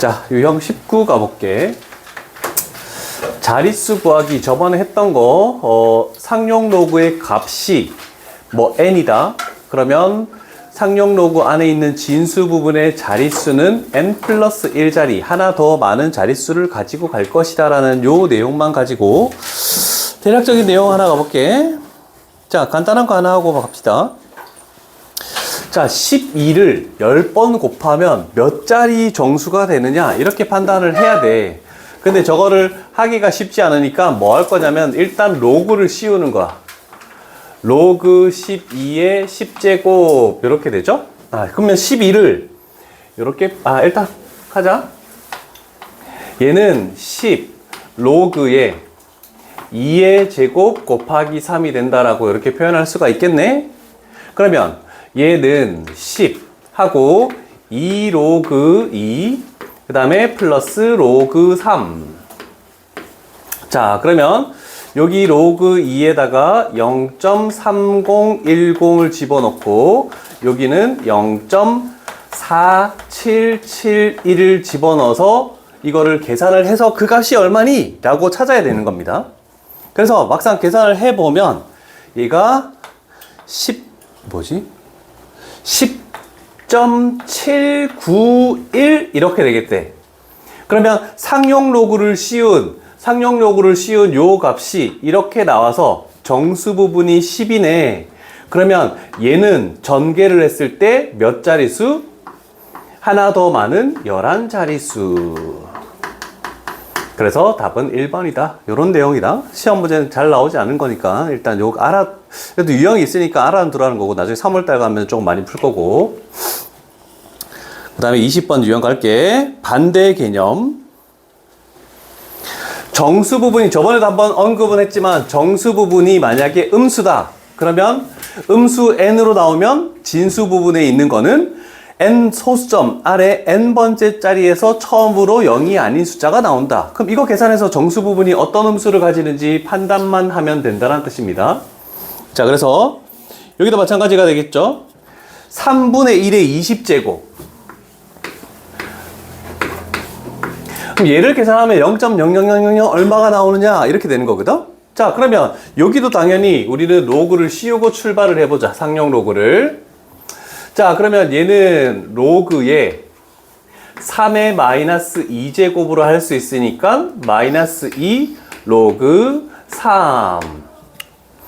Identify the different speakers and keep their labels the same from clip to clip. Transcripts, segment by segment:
Speaker 1: 자, 유형 19 가볼게. 자릿수 구하기 저번에 했던 거, 상용 로그의 값이 뭐 n이다. 그러면 상용 로그 안에 있는 진수 부분의 자릿수는 n 플러스 1자리, 하나 더 많은 자릿수를 가지고 갈 것이다 라는 요 내용만 가지고 대략적인 내용 하나 가볼게. 자, 간단한 거 하나 하고 갑시다. 자, 12를 10번 곱하면 몇 자리 정수가 되느냐 이렇게 판단을 해야 돼. 근데 저거를 하기가 쉽지 않으니까 뭐 할 거냐면 일단 로그를 씌우는 거야. 로그 12의 10제곱 이렇게 되죠? 그러면 12를 이렇게 일단 하자. 얘는 10 로그의 2의 제곱 곱하기 3이 된다라고 이렇게 표현할 수가 있겠네. 그러면 얘는 10 하고 2 로그 2 그 다음에 플러스 로그 3. 자, 그러면 여기 로그 2에다가 0.3010을 집어넣고 여기는 0.4771을 집어넣어서 이거를 계산을 해서 그 값이 얼마니? 라고 찾아야 되는 겁니다. 그래서 막상 계산을 해보면 얘가 10.791 이렇게 되겠대. 그러면 상용 로그를 씌운 요 값이 이렇게 나와서 정수 부분이 10이네. 그러면 얘는 전개를 했을 때 몇 자릿수? 하나 더 많은 11자릿수. 그래서 답은 1번이다. 요런 내용이다. 시험 문제는 잘 나오지 않은 거니까 일단 요거 그래도 유형이 있으니까 알아두라는 거고 나중에 3월달 가면 조금 많이 풀 거고. 그 다음에 20번 유형 갈게. 반대 개념. 정수 부분이 저번에도 한번 언급은 했지만 정수 부분이 만약에 음수다. 그러면 음수 n으로 나오면 진수 부분에 있는 거는 n 소수점 아래 n번째 자리에서 처음으로 0이 아닌 숫자가 나온다. 그럼 이거 계산해서 정수 부분이 어떤 음수를 가지는지 판단만 하면 된다는 뜻입니다. 자, 그래서 여기도 마찬가지가 되겠죠. 3분의 1의 20제곱. 그럼 얘를 계산하면 0.00000 얼마가 나오느냐 이렇게 되는 거거든. 자, 그러면 여기도 당연히 우리는 로그를 씌우고 출발을 해보자. 상용 로그를. 자, 그러면 얘는 로그에 3의 마이너스 2제곱으로 할 수 있으니까 마이너스 2 로그 3.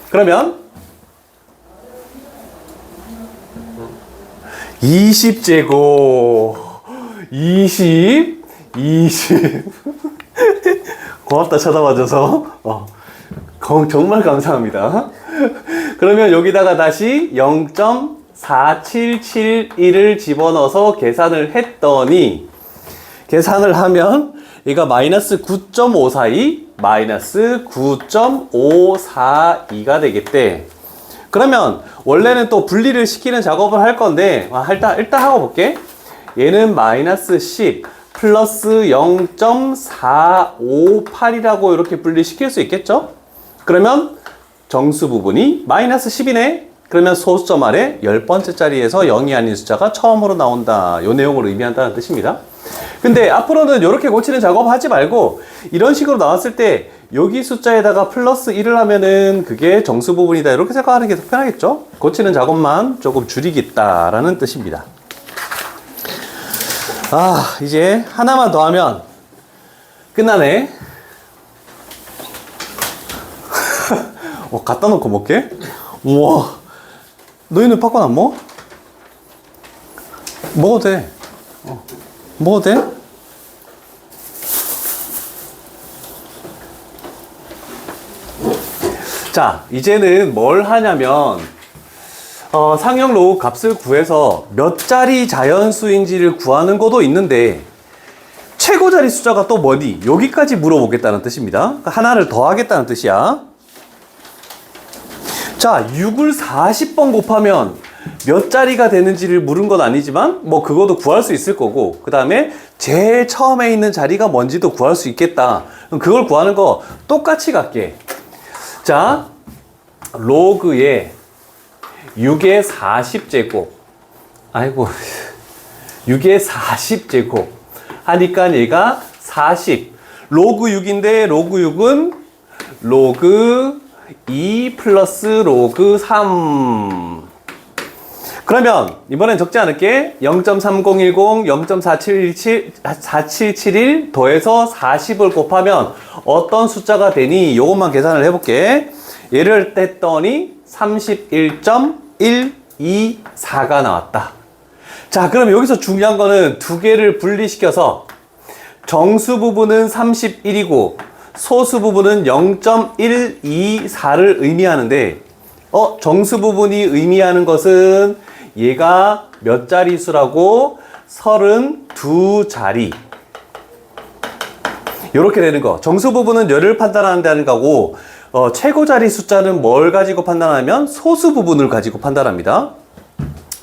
Speaker 1: 그러면 20제곱 20 고맙다 찾아와줘서 정말 감사합니다. 그러면 여기다가 다시 0.4771을 집어넣어서 계산을 했더니 계산을 하면 얘가 마이너스 9.542 마이너스 9.542가 되겠대. 그러면 원래는 또 분리를 시키는 작업을 할 건데 일단 하고 볼게. 얘는 마이너스 10 플러스 0.458이라고 이렇게 분리시킬 수 있겠죠? 그러면 정수 부분이 마이너스 10이네? 그러면 소수점 아래 10번째 자리에서 0이 아닌 숫자가 처음으로 나온다. 요 내용을 의미한다는 뜻입니다. 근데 앞으로는 이렇게 고치는 작업 하지 말고 이런 식으로 나왔을 때 여기 숫자에다가 플러스 1을 하면은 그게 정수 부분이다. 이렇게 생각하는 게 더 편하겠죠? 고치는 작업만 조금 줄이겠다라는 뜻입니다. 이제 하나만 더 하면 끝나네. 갖다 놓고 먹게? 우와. 너희는 팝콘 안 먹어? 먹어도 돼. 먹어도 돼? 자, 이제는 뭘 하냐면 상용 로그 값을 구해서 몇 자리 자연수인지를 구하는 것도 있는데 최고 자리 숫자가 또 뭐니? 여기까지 물어보겠다는 뜻입니다. 그러니까 하나를 더 하겠다는 뜻이야. 자, 6을 40번 곱하면 몇 자리가 되는지를 물은 건 아니지만 뭐 그것도 구할 수 있을 거고, 그 다음에 제일 처음에 있는 자리가 뭔지도 구할 수 있겠다. 그럼 그걸 구하는 거 똑같이 갈게. 자, 로그에 6의 40제곱 6의 40제곱 하니까 얘가 40. 로그 6인데 로그 6은 로그 2 플러스 로그 3. 그러면 이번엔 적지 않을게. 0.3010, 0.4771 더해서 40을 곱하면 어떤 숫자가 되니? 요것만 계산을 해볼게. 얘를 뗐더니 31.124가 나왔다. 자, 그럼 여기서 중요한 거는 두 개를 분리시켜서 정수 부분은 31이고 소수 부분은 0.124를 의미하는데 정수 부분이 의미하는 것은 얘가 몇 자릿수라고? 32자리. 이렇게 되는 거. 정수 부분은 열을 판단한다는 거고 최고 자리 숫자는 뭘 가지고 판단하면 소수 부분을 가지고 판단합니다.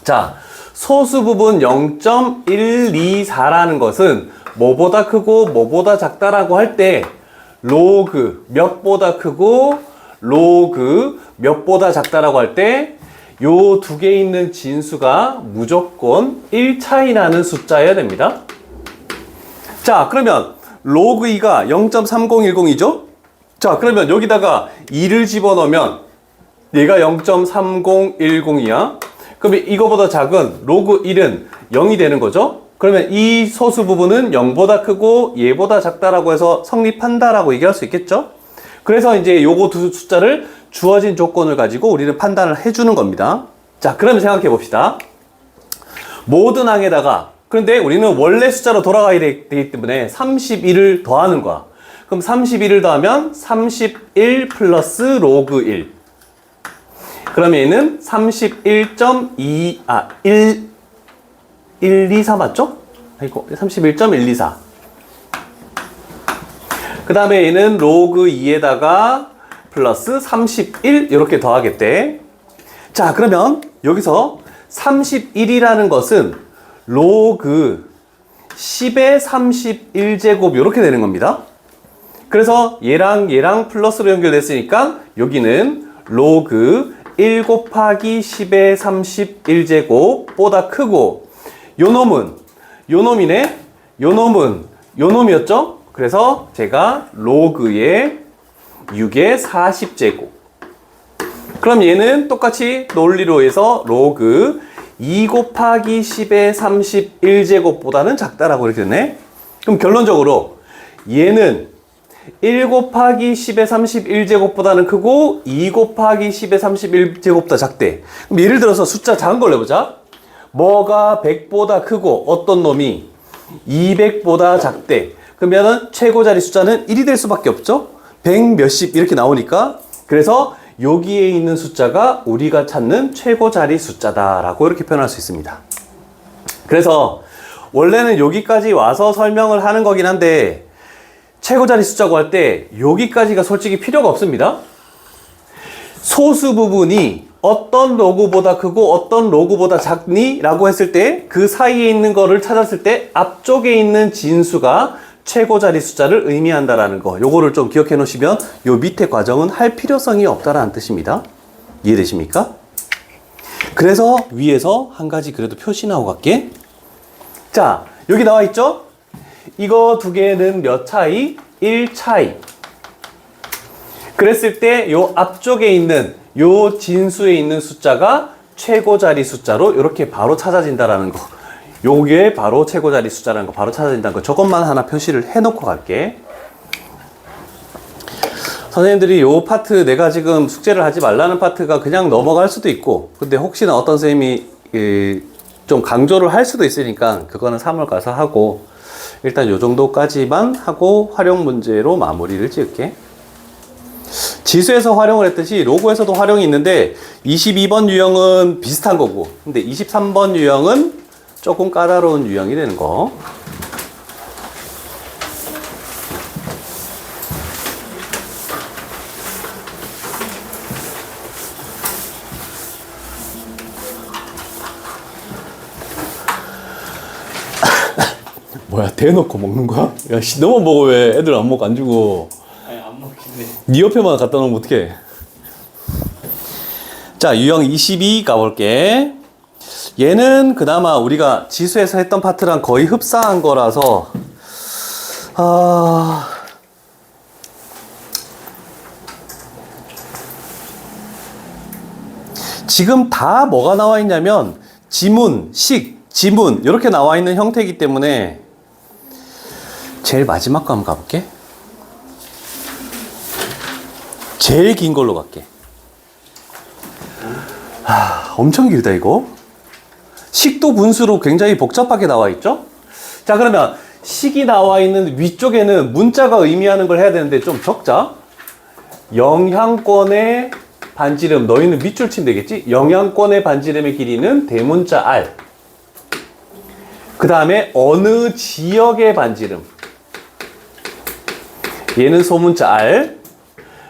Speaker 1: 자, 소수 부분 0.124라는 것은 뭐보다 크고 뭐보다 작다라고 할 때 로그 몇보다 크고 로그 몇보다 작다라고 할 때 요 두 개 있는 진수가 무조건 1 차이 나는 숫자여야 됩니다. 자, 그러면 로그 2가 0.3010이죠? 자, 그러면 여기다가 2를 집어넣으면 얘가 0.3010이야. 그러면 이거보다 작은 로그 1은 0이 되는 거죠? 그러면 이 소수 부분은 0보다 크고 얘보다 작다라고 해서 성립한다라고 얘기할 수 있겠죠? 그래서 이제 요거 두 숫자를 주어진 조건을 가지고 우리는 판단을 해주는 겁니다. 자, 그러면 생각해 봅시다. 모든 항에다가, 그런데 우리는 원래 숫자로 돌아가야 되기 때문에 31을 더하는 거야. 그럼 31을 더하면 31 플러스 로그 1. 그러면 얘는 124 맞죠? 아이고, 31.124. 그 다음에 얘는 로그 2에다가 플러스 31 이렇게 더하겠대. 자, 그러면 여기서 31이라는 것은 로그 10의 31제곱 이렇게 되는 겁니다. 그래서 얘랑 얘랑 플러스로 연결됐으니까 여기는 로그 1 곱하기 10의 31제곱 보다 크고 요 놈이네. 요 놈이었죠? 그래서 제가 로그의 6의 40제곱. 그럼 얘는 똑같이 논리로 해서 로그 2 곱하기 10의 31제곱보다는 작다라고 이렇게 됐네. 그럼 결론적으로 얘는 1 곱하기 10의 31제곱보다는 크고 2 곱하기 10의 31제곱보다 작대. 그럼 예를 들어서 숫자 작은 걸 내보자. 뭐가 100보다 크고 어떤 놈이 200보다 작대. 그러면은 최고 자리 숫자는 1이 될 수밖에 없죠. 100 몇십 이렇게 나오니까. 그래서 여기에 있는 숫자가 우리가 찾는 최고 자리 숫자다라고 이렇게 표현할 수 있습니다. 그래서 원래는 여기까지 와서 설명을 하는 거긴 한데 최고 자리 숫자고 할 때 여기까지가 솔직히 필요가 없습니다. 소수 부분이 어떤 로그보다 크고 어떤 로그보다 작니? 라고 했을 때 그 사이에 있는 거를 찾았을 때 앞쪽에 있는 진수가 최고 자리 숫자를 의미한다라는 거. 요거를 좀 기억해 놓으시면 요 밑에 과정은 할 필요성이 없다라는 뜻입니다. 이해되십니까? 그래서 위에서 한 가지 그래도 표시나고 갈게. 자, 여기 나와 있죠? 이거 두 개는 몇 차이? 1 차이. 그랬을 때 요 앞쪽에 있는 요 진수에 있는 숫자가 최고 자리 숫자로 이렇게 바로 찾아진다라는 거. 요게 바로 최고 자리 숫자라는 거 바로 찾아진다는 거. 저것만 하나 표시를 해놓고 갈게. 선생님들이 요 파트 내가 지금 숙제를 하지 말라는 파트가 그냥 넘어갈 수도 있고 근데 혹시나 어떤 선생님이 좀 강조를 할 수도 있으니까 그거는 3월 가서 하고 일단 요 정도까지만 하고 활용 문제로 마무리를 지을게. 지수에서 활용을 했듯이 로그에서도 활용이 있는데 22번 유형은 비슷한 거고 근데 23번 유형은 조금 까다로운 유형이 되는 거. 뭐야, 대놓고 먹는 거야? 야, 씨, 너만 먹어. 왜 애들 안 먹고 안 주고.
Speaker 2: 아니, 안 먹겠네.
Speaker 1: 네 옆에만 갖다 놓으면 어떡해. 자, 유형 22 가볼게. 얘는 그나마 우리가 지수에서 했던 파트랑 거의 흡사한 거라서 지금 다 뭐가 나와 있냐면 지문, 식, 지문 이렇게 나와 있는 형태이기 때문에 제일 마지막 거 한번 가볼게. 제일 긴 걸로 갈게. 엄청 길다 이거. 식도 분수로 굉장히 복잡하게 나와 있죠. 자, 그러면 식이 나와 있는 위쪽에는 문자가 의미하는 걸 해야 되는데 좀 적자. 영향권의 반지름, 너희는 밑줄 치면 되겠지? 영향권의 반지름의 길이는 대문자 R. 그 다음에 어느 지역의 반지름, 얘는 소문자 R.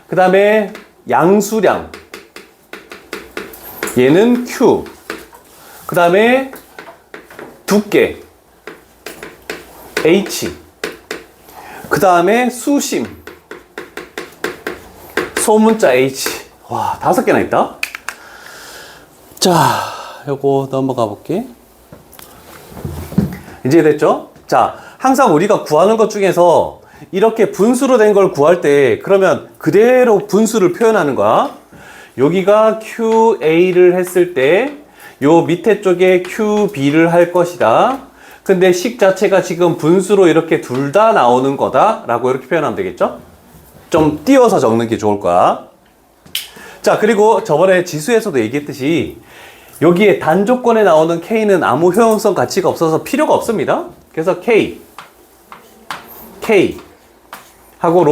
Speaker 1: 그 다음에 양수량, 얘는 Q. 그 다음에 두께, H. 그 다음에 수심, 소문자 H. 와, 5개나 있다. 자, 요거 넘어가 볼게. 이제 됐죠? 자, 항상 우리가 구하는 것 중에서 이렇게 분수로 된 걸 구할 때 그러면 그대로 분수를 표현하는 거야. 여기가 QA를 했을 때 요 밑에 쪽에 QB를 할 것이다. 근데 식 자체가 지금 분수로 이렇게 둘 다 나오는 거다 라고 이렇게 표현하면 되겠죠? 좀 띄워서 적는 게 좋을 거야. 자, 그리고 저번에 지수에서도 얘기했듯이 여기에 단조건에 나오는 K는 아무 효용성 가치가 없어서 필요가 없습니다. 그래서 K 하고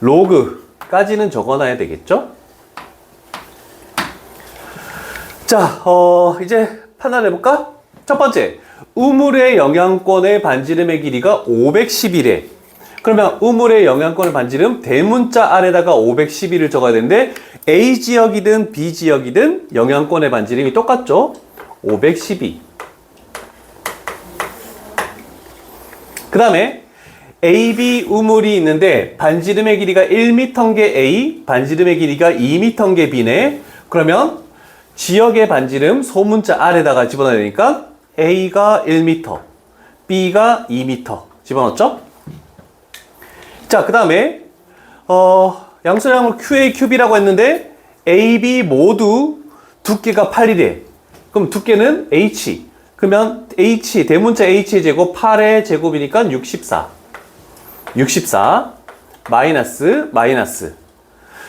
Speaker 1: 로그까지는 적어놔야 되겠죠? 자, 이제 판단해볼까? 첫 번째, 우물의 영향권의 반지름의 길이가 511에, 그러면 우물의 영향권의 반지름 대문자 R에다가 511을 적어야 되는데 A 지역이든 B 지역이든 영향권의 반지름이 똑같죠? 512. 그 다음에 AB 우물이 있는데 반지름의 길이가 1m인 게 A, 반지름의 길이가 2m인 게 B네. 그러면 지역의 반지름 소문자 R에다가 집어넣어야 되니까 A가 1m, B가 2m 집어넣었죠? 자, 그 다음에 양수량을 QA, QB라고 했는데 A, B 모두 두께가 8이래. 그럼 두께는 H. 그러면 H, 대문자 H의 제곱 8의 제곱이니까 64. 마이너스.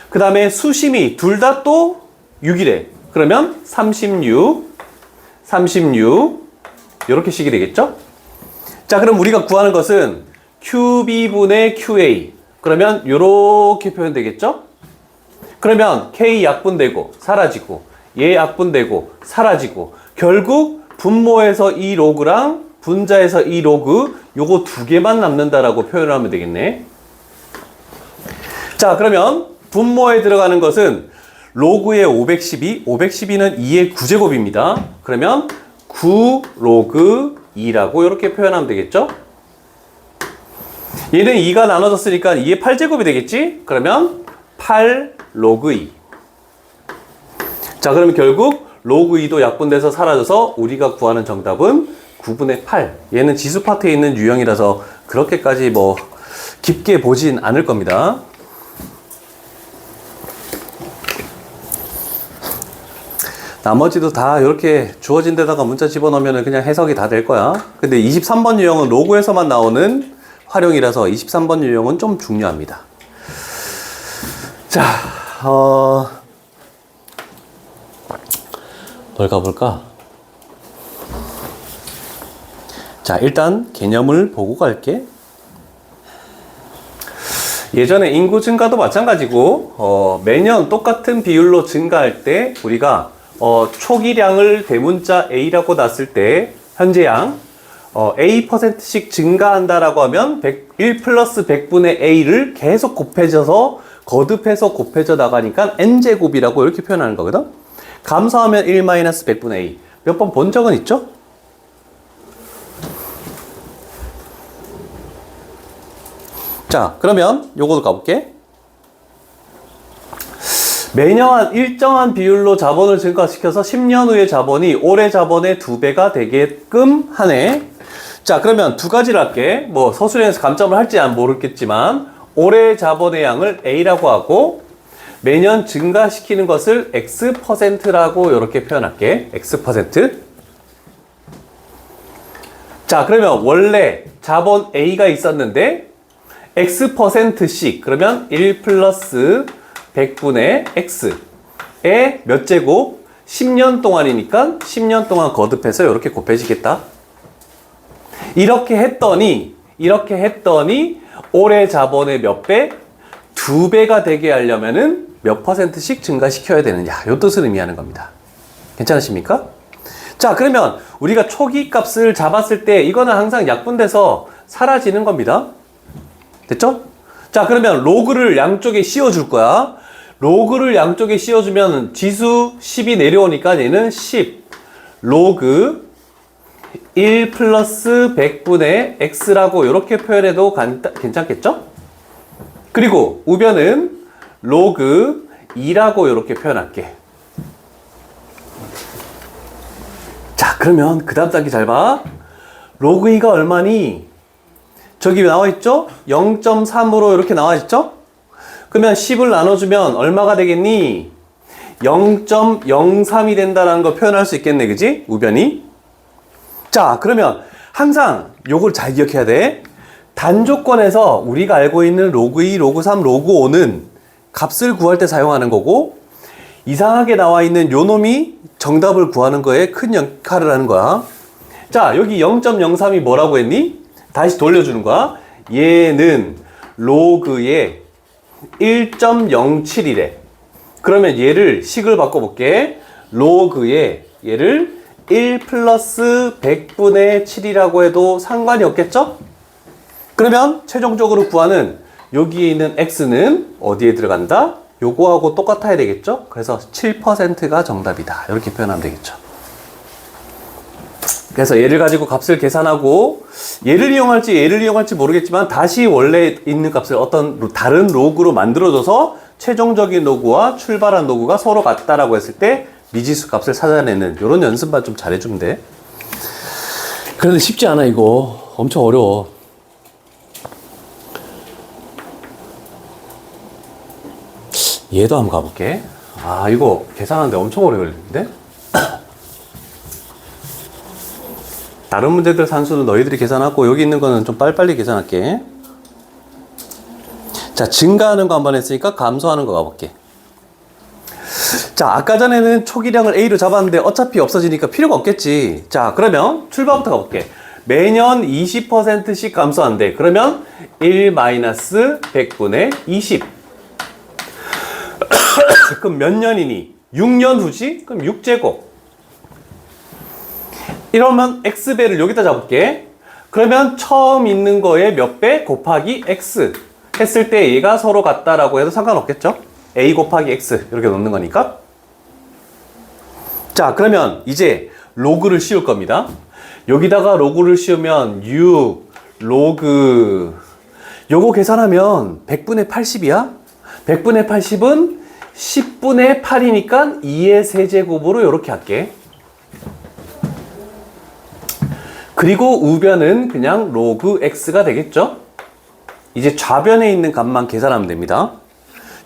Speaker 1: 그 다음에 수심이 둘 다 또 6이래. 그러면 36 이렇게 식이 되겠죠? 자, 그럼 우리가 구하는 것은 QB분의 QA. 그러면 이렇게 표현되겠죠? 그러면 K 약분되고 사라지고 얘 약분되고 사라지고 결국 분모에서 이 로그랑 분자에서 이 로그 요거 두 개만 남는다라고 표현을 하면 되겠네. 자, 그러면 분모에 들어가는 것은 로그의 512는 2의 9제곱입니다. 그러면 9 로그 2라고 이렇게 표현하면 되겠죠? 얘는 2가 나눠졌으니까 2의 8제곱이 되겠지? 그러면 8 로그 2. 자, 그러면 결국 로그 2도 약분돼서 사라져서 우리가 구하는 정답은 9분의 8. 얘는 지수 파트에 있는 유형이라서 그렇게까지 뭐 깊게 보진 않을 겁니다. 나머지도 다 이렇게 주어진 데다가 문자 집어넣으면 그냥 해석이 다 될 거야. 근데 23번 유형은 로그에서만 나오는 활용이라서 23번 유형은 좀 중요합니다. 자, 뭘 가볼까? 자, 일단 개념을 보고 갈게. 예전에 인구 증가도 마찬가지고 매년 똑같은 비율로 증가할 때 우리가 초기량을 대문자 A라고 놨을 때 현재양 A%씩 증가한다라고 하면 1 플러스 100분의 A를 계속 곱해져서 거듭해서 곱해져 나가니까 N제곱이라고 이렇게 표현하는 거거든. 감소하면 1 마이너스 100분의 A. 몇 번 본 적은 있죠? 자, 그러면 요거도 가볼게. 매년 일정한 비율로 자본을 증가시켜서 10년 후에 자본이 올해 자본의 2배가 되게끔 하네. 자, 그러면 두 가지를 할게. 뭐 서술형에서 감점을 할지 안 모르겠지만 올해 자본의 양을 A라고 하고 매년 증가시키는 것을 X%라고 이렇게 표현할게. X%. 자, 그러면 원래 자본 A가 있었는데 X%씩 그러면 1 플러스 100분의 X에 몇 제곱? 10년 동안이니까 10년 동안 거듭해서 이렇게 곱해지겠다. 이렇게 했더니 올해 자본의 몇 배? 2배가 되게 하려면은 몇 %씩 증가시켜야 되느냐. 요 뜻을 의미하는 겁니다. 괜찮으십니까? 자, 그러면 우리가 초기 값을 잡았을 때 이거는 항상 약분돼서 사라지는 겁니다. 됐죠? 자, 그러면 로그를 양쪽에 씌워줄 거야. 로그를 양쪽에 씌워주면 지수 10이 내려오니까 얘는 10 로그 1 플러스 100분의 x라고 이렇게 표현해도 괜찮겠죠? 그리고 우변은 로그 2라고 이렇게 표현할게. 자, 그러면 그 다음 단계 잘 봐. 로그 2가 얼마니? 저기 나와 있죠? 0.3으로 이렇게 나와 있죠? 그러면 10을 나눠주면 얼마가 되겠니? 0.03이 된다는 거 표현할 수 있겠네, 그지? 우변이. 자, 그러면 항상 요걸 잘 기억해야 돼. 단조건에서 우리가 알고 있는 로그 2, 로그 3, 로그 5는 값을 구할 때 사용하는 거고, 이상하게 나와 있는 요 놈이 정답을 구하는 거에 큰 역할을 하는 거야. 자, 여기 0.03이 뭐라고 했니? 다시 돌려주는 거야. 얘는 로그의 1.07이래. 그러면 얘를 식을 바꿔볼게. 로그의 얘를 1 플러스 100분의 7이라고 해도 상관이 없겠죠? 그러면 최종적으로 구하는 여기에 있는 x는 어디에 들어간다? 요거하고 똑같아야 되겠죠? 그래서 7%가 정답이다. 이렇게 표현하면 되겠죠. 그래서 얘를 가지고 값을 계산하고 얘를 이용할지 모르겠지만 다시 원래 있는 값을 어떤 다른 로그로 만들어줘서 최종적인 로그와 출발한 로그가 서로 같다라고 했을 때 미지수 값을 찾아내는 이런 연습만 좀 잘해주면 돼. 그런데 쉽지 않아 이거. 엄청 어려워. 얘도 한번 가볼게. 아, 이거 계산하는데 엄청 오래 걸리는데? 다른 문제들 산수는 너희들이 계산하고 여기 있는 거는 좀 빨리빨리 계산할게. 자, 증가하는 거 한번 했으니까 감소하는 거 가볼게. 자, 아까 전에는 초기량을 A로 잡았는데 어차피 없어지니까 필요가 없겠지. 자, 그러면 출발부터 가볼게. 매년 20%씩 감소한대. 그러면 1-100분의 20. 그럼 몇 년이니? 6년 후지? 그럼 6제곱. 이러면 x배를 여기다 잡을게. 그러면 처음 있는 거에 몇 배 곱하기 x 했을 때 얘가 서로 같다라고 해도 상관없겠죠? a 곱하기 x 이렇게 놓는 거니까. 자, 그러면 이제 로그를 씌울 겁니다. 여기다가 로그를 씌우면 6 로그 요거 계산하면 100분의 80이야. 100분의 80은 10분의 8이니까 2의 세제곱으로 이렇게 할게. 그리고 우변은 그냥 로그 x가 되겠죠? 이제 좌변에 있는 값만 계산하면 됩니다.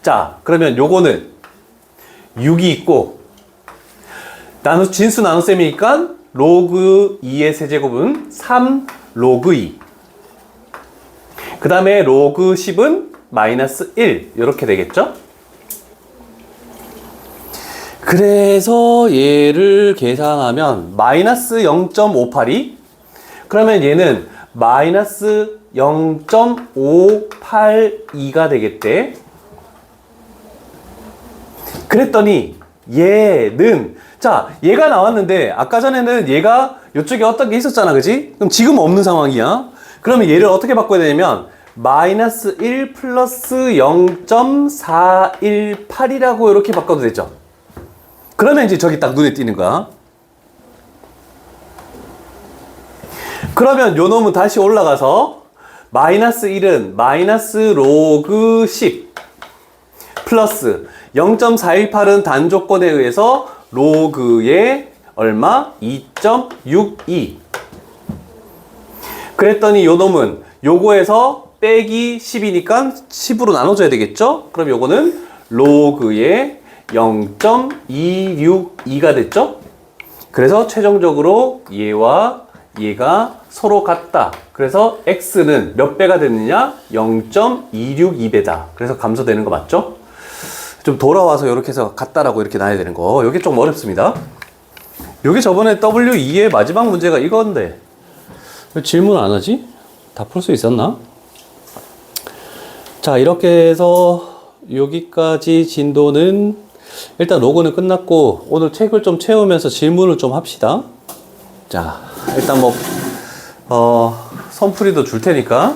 Speaker 1: 자, 그러면 요거는 6이 있고 진수 나눗셈이니까 로그 2의 세제곱은 3 로그 2. 그 다음에 로그 10은 마이너스 1 이렇게 되겠죠? 그래서 얘를 계산하면 마이너스 0.582. 그러면 얘는 마이너스 0.582가 되겠대. 그랬더니 얘는 자, 얘가 나왔는데 아까 전에는 얘가 이쪽에 어떤 게 있었잖아, 그지? 그럼 지금 없는 상황이야. 그러면 얘를 어떻게 바꿔야 되냐면 마이너스 1 플러스 0.418이라고 이렇게 바꿔도 되죠. 그러면 이제 저기 딱 눈에 띄는 거야. 그러면 요 놈은 다시 올라가서 마이너스 1은 마이너스 로그 10 플러스 0.418은 단조건에 의해서 로그의 얼마? 2.62. 그랬더니 요 놈은 요거에서 빼기 10이니까 10으로 나눠줘야 되겠죠? 그럼 요거는 로그의 0.262가 됐죠? 그래서 최종적으로 얘와 얘가 서로 같다. 그래서 x는 몇 배가 됐느냐? 0.262배다. 그래서 감소되는 거 맞죠? 좀 돌아와서 이렇게 해서 같다라고 이렇게 놔야 되는 거. 이게 좀 어렵습니다. 여기 저번에 W2의 마지막 문제가 이건데 왜 질문 안 하지? 다 풀 수 있었나? 자, 이렇게 해서 여기까지 진도는 일단 로그는 끝났고 오늘 책을 좀 채우면서 질문을 좀 합시다. 자, 일단 뭐 선풀이도 줄 테니까